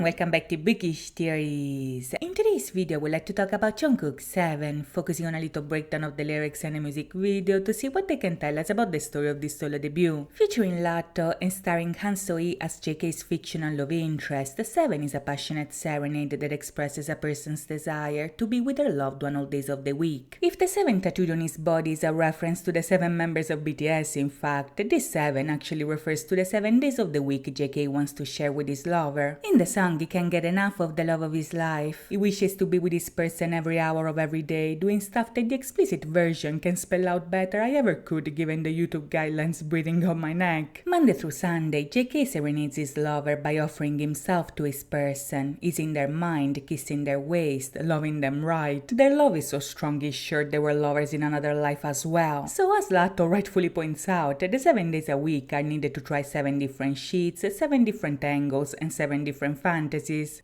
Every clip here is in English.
and welcome back to Bookish Theories. In today's video, we'd like to talk about Jungkook 7, focusing on a little breakdown of the lyrics and the music video to see what they can tell us about the story of this solo debut. Featuring Latto and starring Han So-hee as JK's fictional love interest, 7 is a passionate serenade that expresses a person's desire to be with their loved one all days of the week. If the 7 tattooed on his body is a reference to the 7 members of BTS, in fact, this 7 actually refers to the 7 days of the week JK wants to share with his lover. In the song, he can't get enough of the love of his life. He wishes to be with this person every hour of every day, doing stuff that the explicit version can spell out better I ever could given the YouTube guidelines breathing on my neck. Monday through Sunday, JK serenades his lover by offering himself to his person, easing their mind, kissing their waist, loving them right. Their love is so strong he's sure they were lovers in another life as well. So as Latto rightfully points out, the 7 days a week are needed to try 7 different sheets, 7 different angles, and 7 different fantasies.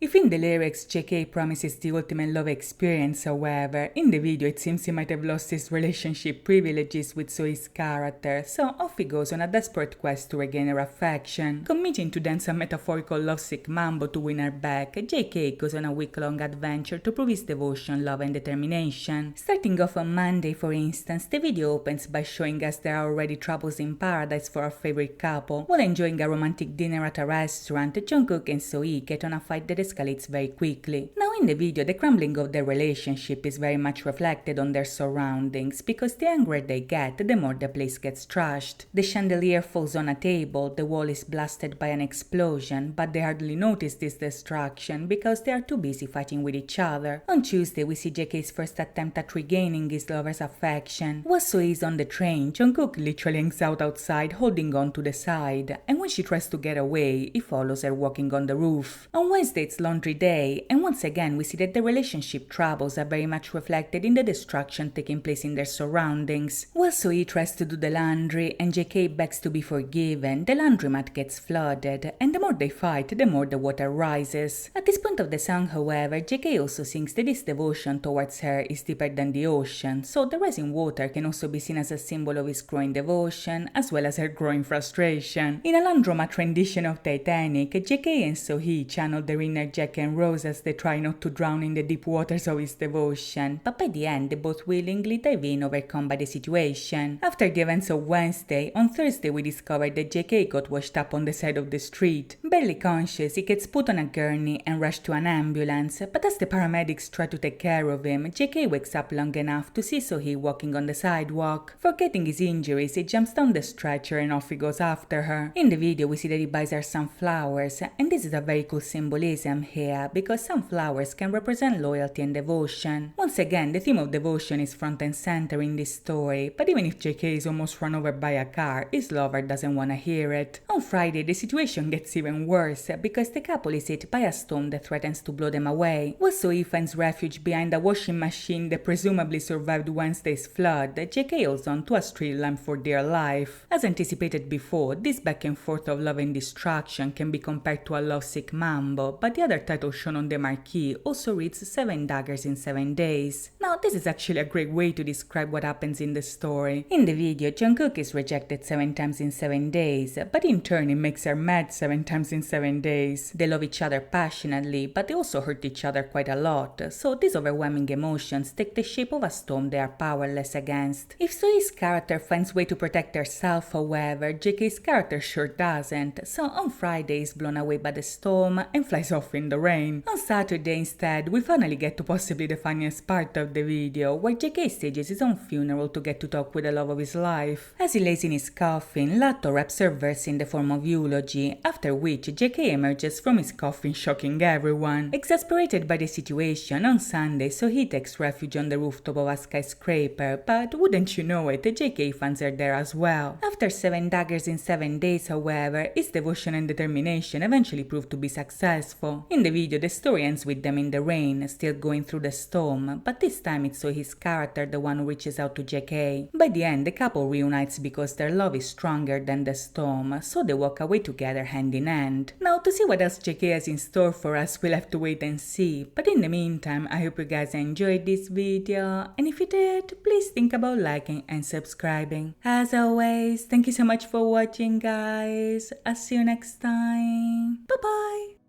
If in the lyrics JK promises the ultimate love experience, however, in the video it seems he might have lost his relationship privileges with So-hee's character, so off he goes on a desperate quest to regain her affection. Committing to dance a metaphorical lovesick mambo to win her back, JK goes on a week-long adventure to prove his devotion, love and determination. Starting off on Monday, for instance, the video opens by showing us there are already troubles in paradise for our favorite couple. While enjoying a romantic dinner at a restaurant, Jungkook and So-hee get on a fight that escalates very quickly. Now in the video, the crumbling of their relationship is very much reflected on their surroundings, because the angrier they get, the more the place gets trashed. The chandelier falls on a table, the wall is blasted by an explosion, but they hardly notice this destruction because they are too busy fighting with each other. On Tuesday, we see JK's first attempt at regaining his lover's affection. While So-hee is on the train, Jungkook literally hangs out outside holding on to the side, and when she tries to get away, he follows her walking on the roof. On Wednesday, it's laundry day, and once again we see that the relationship troubles are very much reflected in the destruction taking place in their surroundings. While So-hee tries to do the laundry and JK begs to be forgiven, the laundromat gets flooded, and the more they fight, the more the water rises. At this point of the song, however, JK also sings that his devotion towards her is deeper than the ocean, so the rising water can also be seen as a symbol of his growing devotion, as well as her growing frustration. In a laundromat rendition of Titanic, JK and So-hee channel their inner Jack and Rose as they try not to drown in the deep waters of his devotion, but by the end they both willingly dive in, overcome by the situation. After the events of Wednesday, on Thursday we discovered that JK got washed up on the side of the street. Barely conscious, he gets put on a gurney and rushed to an ambulance, but as the paramedics try to take care of him, JK wakes up long enough to see So-hee walking on the sidewalk. Forgetting his injuries, he jumps down the stretcher and off he goes after her. In the video we see that he buys her some flowers, and this is a very cool symbolism here, because some flowers can represent loyalty and devotion. Once again, the theme of devotion is front and center in this story, but even if JK is almost run over by a car, his lover doesn't want to hear it. On Friday, the situation gets even worse, because the couple is hit by a storm that threatens to blow them away. While So-hee finds refuge behind a washing machine that presumably survived Wednesday's flood, JK holds on to a street lamp for dear life. As anticipated before, this back and forth of love and destruction can be compared to a lovesick mambo, but the other title shown on the marquee also reads 7 daggers in 7 days. Now this is actually a great way to describe what happens in the story. In the video, Jungkook is rejected 7 times in 7 days, but in turn it makes her mad 7 times in 7 days. They love each other passionately, but they also hurt each other quite a lot, so these overwhelming emotions take the shape of a storm they are powerless against. If So-hee's character finds way to protect herself, however, JK's character sure doesn't, so on Friday he's blown away by the storm and flies off in the rain. On Saturday instead, we finally get to possibly the funniest part of the video, where JK stages his own funeral to get to talk with the love of his life. As he lays in his coffin, Latto raps her verse in the form of eulogy, after which JK emerges from his coffin shocking everyone. Exasperated by the situation, on Sunday So-hee takes refuge on the rooftop of a skyscraper, but wouldn't you know it, JK fans are there as well. After 7 daggers in 7 days, however, his devotion and determination eventually proved to be successful. In the video, the story ends with them in the rain, still going through the storm, but this time it's So-hee's character the one who reaches out to JK. By the end, the couple reunites because their love is stronger than the storm, so they walk away together hand in hand. Now, to see what else JK has in store for us, we'll have to wait and see, but in the meantime, I hope you guys enjoyed this video, and if you did, please think about liking and subscribing. As always, thank you so much for watching, guys. I'll see you next time. Bye bye.